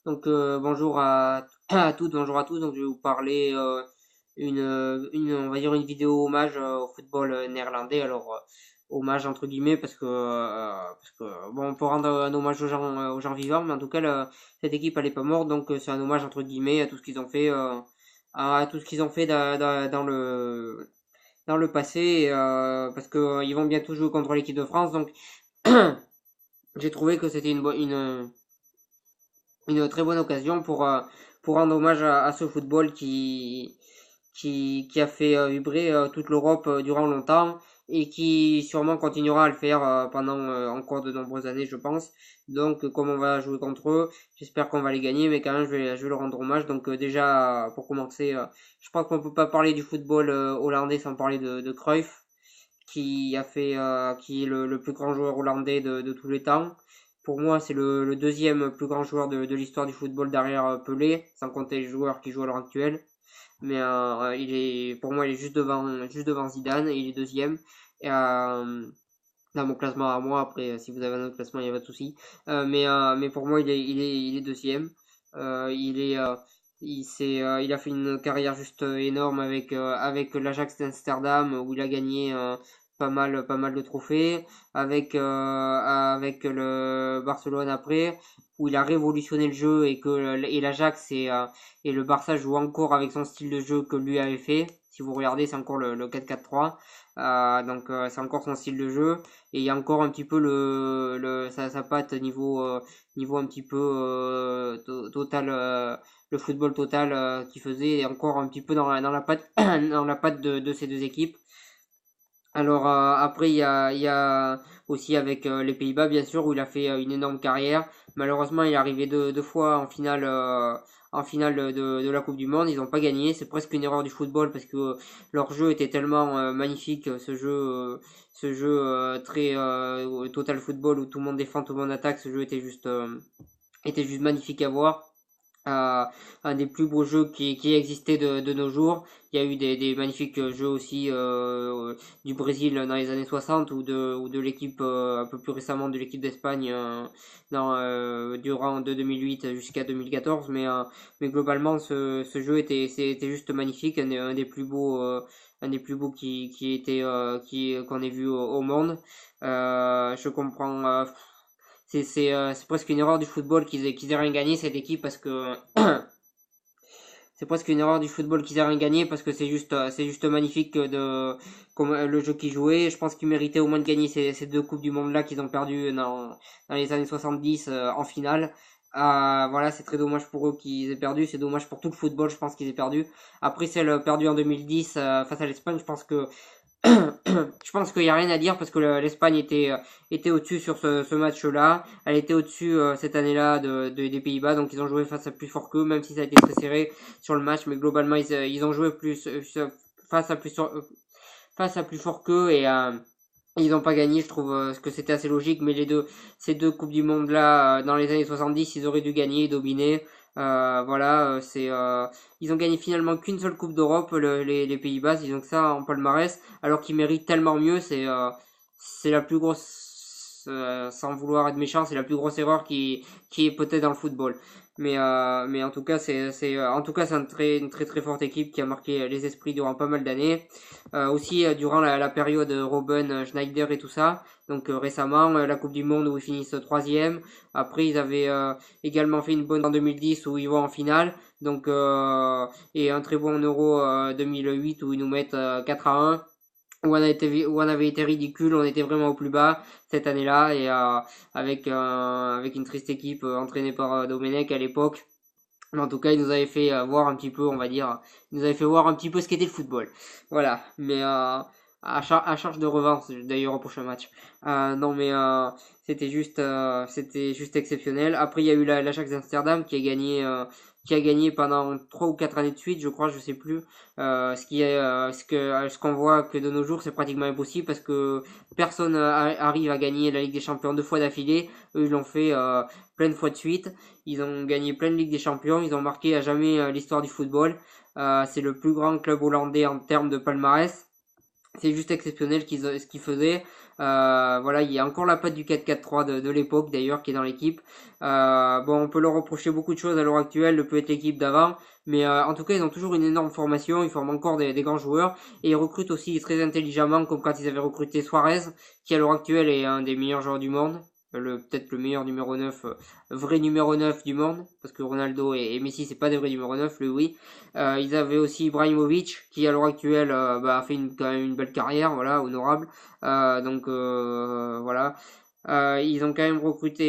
Donc bonjour à toutes, bonjour à tous. Donc je vais vous parler on va dire une vidéo hommage au football néerlandais. Alors hommage entre guillemets parce que bon, on peut rendre un hommage aux gens vivants, mais en tout cas cette équipe elle est pas morte, donc c'est un hommage entre guillemets à tout ce qu'ils ont fait, à tout ce qu'ils ont fait dans le passé, parce que ils vont bientôt jouer contre l'équipe de France. Donc j'ai trouvé que c'était une très bonne occasion pour rendre hommage à ce football qui a fait vibrer toute l'Europe durant longtemps et qui sûrement continuera à le faire pendant encore de nombreuses années, je pense. Donc, comme on va jouer contre eux, j'espère qu'on va les gagner, mais quand même, je vais leur rendre hommage. Donc, déjà, pour commencer, je pense qu'on peut pas parler du football hollandais sans parler de Cruyff, qui est le plus grand joueur hollandais de tous les temps. Pour moi, c'est le deuxième plus grand joueur de l'histoire du football derrière Pelé, sans compter les joueurs qui jouent à l'heure actuelle. Mais pour moi, il est juste devant Zidane et il est deuxième. Et, dans mon classement à moi, après, si vous avez un autre classement, il n'y a pas de souci. Mais pour moi, il est deuxième. Il est, il a fait une carrière juste énorme avec l'Ajax d'Amsterdam où il a gagné pas mal de trophées, avec le Barcelone après, où il a révolutionné le jeu et l'Ajax et le Barça jouent encore avec son style de jeu que lui avait fait. Si vous regardez, c'est encore le 4-4-3. Donc c'est encore son style de jeu et il y a encore un petit peu sa patte niveau un petit peu total, le football total qu'il faisait et encore un petit peu dans la patte dans la patte de ces deux équipes. Alors après il y a aussi avec les Pays-Bas bien sûr où il a fait une énorme carrière. Malheureusement il est arrivé deux fois en finale de la Coupe du Monde. Ils n'ont pas gagné. C'est presque une erreur du football parce que leur jeu était tellement magnifique, ce jeu très total football où tout le monde défend, tout le monde attaque. Ce jeu était juste magnifique à voir, un des plus beaux jeux qui existaient de nos jours. Il y a eu des magnifiques jeux aussi du Brésil dans les années 60 ou de l'équipe un peu plus récemment de l'équipe d'Espagne durant de 2008 jusqu'à 2014. Mais globalement, ce jeu était juste magnifique, un des plus beaux. Un des plus beaux qu'on ait vu au monde. Je comprends c'est presque une erreur du football qu'ils aient rien gagné cette équipe parce que c'est presque une erreur du football qu'ils aient rien gagné parce que c'est juste magnifique comme le jeu qu'ils jouaient. Je pense qu'ils méritaient au moins de gagner ces deux coupes du monde là qu'ils ont perdu dans les années 70 en finale. Voilà, c'est très dommage pour eux qu'ils aient perdu, c'est dommage pour tout le football, je pense qu'ils aient perdu. Après celle perdue en 2010 face à l'Espagne, je pense que je pense qu'il n'y a rien à dire parce que l'Espagne était au-dessus sur ce match-là. Elle était au-dessus cette année-là des Pays-Bas, donc ils ont joué face à plus fort qu'eux, même si ça a été très serré sur le match. Mais globalement, ils ont joué face à face à plus fort qu'eux et ils n'ont pas gagné. Je trouve que c'était assez logique, mais ces deux coupes du monde là, dans les années 70, ils auraient dû gagner, dominer. Voilà, ils ont gagné finalement qu'une seule coupe d'Europe, les Pays-Bas, ils ont que ça en palmarès, alors qu'ils méritent tellement mieux. C'est la plus grosse, sans vouloir être méchant, c'est la plus grosse erreur qui est peut-être dans le football. Mais en tout cas, en tout cas, c'est une très très forte équipe qui a marqué les esprits durant pas mal d'années. Aussi durant la période Robben, Schneider et tout ça. Donc récemment, la Coupe du Monde où ils finissent troisième. Après, ils avaient également fait une bonne en 2010 où ils vont en finale. Donc et un très bon Euro 2008 où ils nous mettent 4-1. Où on avait été ridicule, on était vraiment au plus bas cette année-là et avec une triste équipe entraînée par Domenech à l'époque. Mais en tout cas, il nous avait fait voir un petit peu, on va dire, il nous avait fait voir un petit peu ce qu'était le football. Voilà. Mais à charge de revanche, d'ailleurs, au prochain match. Non, mais c'était juste exceptionnel. Après, il y a eu l'Ajax d'Amsterdam qui a gagné pendant 3 ou 4 années de suite, je crois, je sais plus. Ce qu'on voit que de nos jours, c'est pratiquement impossible parce que personne arrive à gagner la Ligue des Champions deux fois d'affilée. Eux, ils l'ont fait plein de fois de suite. Ils ont gagné plein de Ligues des Champions. Ils ont marqué à jamais l'histoire du football. C'est le plus grand club hollandais en termes de palmarès. C'est juste exceptionnel ce qu'ils faisaient. Voilà, il y a encore la patte du 4-4-3 de l'époque d'ailleurs qui est dans l'équipe. Bon, on peut leur reprocher beaucoup de choses à l'heure actuelle, peut être l'équipe d'avant, mais en tout cas, ils ont toujours une énorme formation, ils forment encore des grands joueurs, et ils recrutent aussi très intelligemment, comme quand ils avaient recruté Suarez, qui à l'heure actuelle est un des meilleurs joueurs du monde, peut-être le meilleur numéro 9, vrai numéro 9 du monde, parce que Ronaldo et Messi, c'est pas des vrais numéro 9, lui oui. Ils avaient aussi Ibrahimovic, qui à l'heure actuelle a fait quand même une belle carrière, voilà, honorable. Voilà. Ils ont quand même recruté,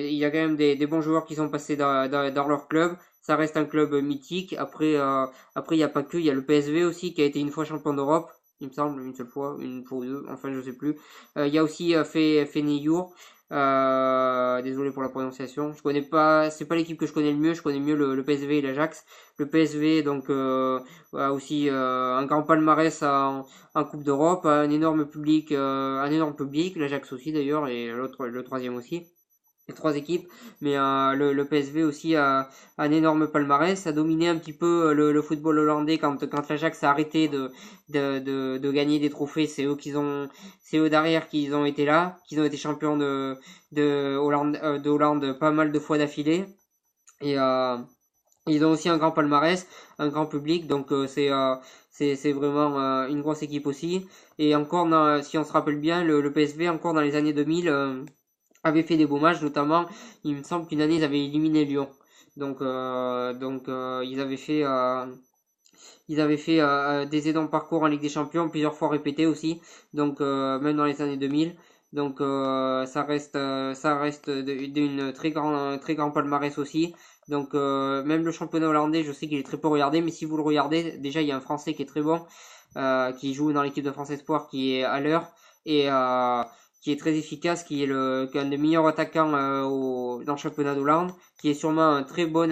il y a quand même des bons joueurs qui sont passés dans leur club. Ça reste un club mythique. Après il n'y a pas que, il y a le PSV aussi qui a été une fois champion d'Europe, il me semble, une seule fois, une fois ou deux, enfin je sais plus. Il y a aussi Feneyur. Désolé pour la prononciation. Je connais pas, c'est pas l'équipe que je connais le mieux. Je connais mieux le PSV et l'Ajax. Le PSV donc a aussi un grand palmarès en Coupe d'Europe, un énorme public, l'Ajax aussi d'ailleurs et le troisième aussi. Les trois équipes, mais le PSV aussi a un énorme palmarès, a dominé un petit peu le football hollandais quand l'Ajax a arrêté de gagner des trophées, c'est eux derrière qui ont été là, qui ont été champions de Hollande pas mal de fois d'affilée, et ils ont aussi un grand palmarès, un grand public, donc c'est vraiment une grosse équipe aussi. Et encore, si on se rappelle bien, le PSV, encore dans les années 2000, avait fait des beaux matchs, notamment, il me semble qu'une année, ils avaient éliminé Lyon. Ils avaient fait des aidants parcours en Ligue des Champions, plusieurs fois répétés aussi, donc même dans les années 2000. Donc ça reste d'une très grand palmarès aussi. Donc même le championnat hollandais, je sais qu'il est très peu regardé, mais si vous le regardez, déjà il y a un Français qui est très bon, qui joue dans l'équipe de France Espoir, qui est à l'heure et qui est très efficace, qui est un des meilleurs attaquants dans le championnat d'Hollande, qui est sûrement un très bon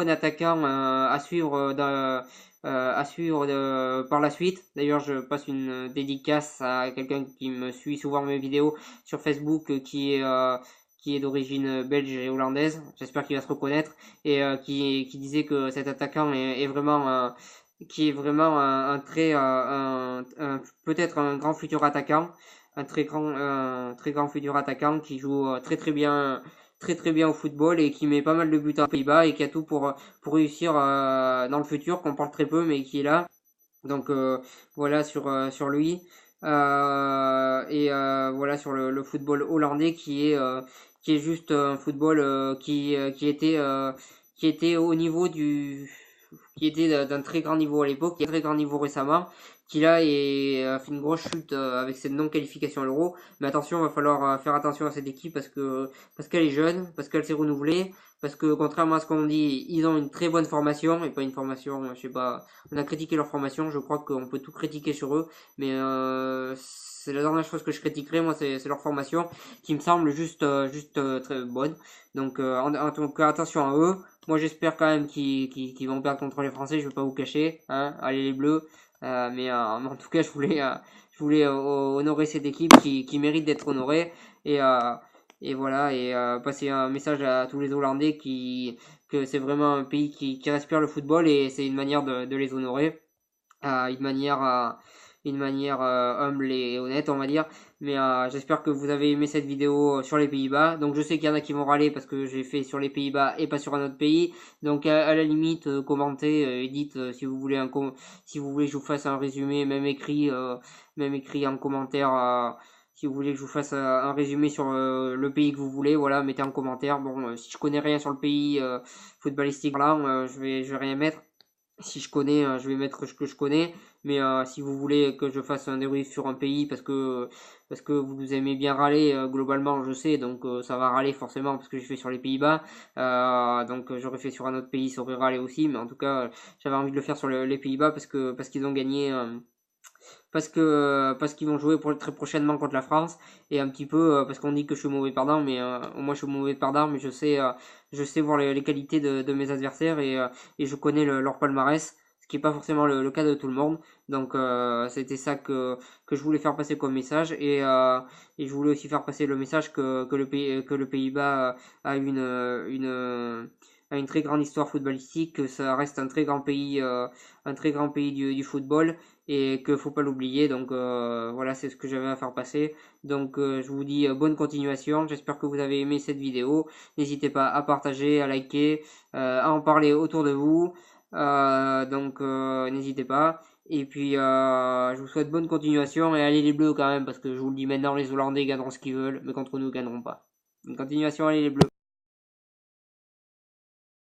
attaquant à suivre par la suite. D'ailleurs, je passe une dédicace à quelqu'un qui me suit souvent mes vidéos sur Facebook, qui est d'origine belge et hollandaise. J'espère qu'il va se reconnaître et qui disait que cet attaquant est vraiment qui est vraiment peut-être un grand futur attaquant, un très grand futur attaquant qui joue très bien au football et qui met pas mal de buts aux Pays-Bas et qui a tout pour réussir dans le futur, qu'on parle très peu mais qui est là. Donc voilà sur lui. Voilà sur le football hollandais qui est juste un football qui était au niveau qui était d'un très grand niveau à l'époque, qui est très grand niveau récemment, qui là a fait une grosse chute avec cette non-qualification à l'Euro. Mais attention, il va falloir faire attention à cette équipe parce qu'elle est jeune, parce qu'elle s'est renouvelée, parce que contrairement à ce qu'on dit, ils ont une très bonne formation et pas une formation, je sais pas. On a critiqué leur formation, je crois qu'on peut tout critiquer sur eux, mais c'est la dernière chose que je critiquerai, moi, c'est leur formation qui me semble juste très bonne. Donc en tout cas, attention à eux. Moi, j'espère quand même qu'ils vont perdre contre les Français. Je vais pas vous cacher, hein. Allez les Bleus. Mais en tout cas, je voulais honorer cette équipe qui mérite d'être honorée et voilà et passer un message à tous les Hollandais que c'est vraiment un pays qui respire le football et c'est une manière de les honorer, une manière humble et honnête, on va dire. Mais j'espère que vous avez aimé cette vidéo sur les Pays-Bas. Donc je sais qu'il y en a qui vont râler parce que j'ai fait sur les Pays-Bas et pas sur un autre pays. Donc à la limite, commentez et dites si vous voulez si vous voulez que je vous fasse un résumé, même écrit en commentaire. Si vous voulez que je vous fasse un résumé sur le pays que vous voulez, voilà, mettez en commentaire. Bon, si je connais rien sur le pays footballistique, là, je vais rien mettre. Si je connais, je vais mettre ce que je connais. Mais si vous voulez que je fasse un débrief sur un pays parce que vous aimez bien râler, globalement, je sais, donc ça va râler forcément parce que j'ai fait sur les Pays-Bas. Donc j'aurais fait sur un autre pays, ça aurait râlé aussi. Mais en tout cas, j'avais envie de le faire sur les Pays-Bas parce qu'ils ont gagné. Parce qu'ils vont jouer très prochainement contre la France et un petit peu parce qu'on dit que je suis mauvais perdant, mais moi je suis mauvais perdant, mais je sais voir les qualités de mes adversaires et je connais leur palmarès, ce qui est pas forcément le cas de tout le monde. Donc c'était ça que je voulais faire passer comme message et je voulais aussi faire passer le message que le Pays-Bas a a une très grande histoire footballistique, que ça reste un très grand pays du football et que faut pas l'oublier. Donc voilà, c'est ce que j'avais à faire passer. Donc je vous dis bonne continuation. J'espère que vous avez aimé cette vidéo. N'hésitez pas à partager, à liker, à en parler autour de vous. Donc n'hésitez pas. Et puis je vous souhaite bonne continuation et allez les Bleus quand même parce que je vous le dis maintenant, les Hollandais gagneront ce qu'ils veulent, mais contre nous ils gagneront pas. Une continuation, allez les Bleus.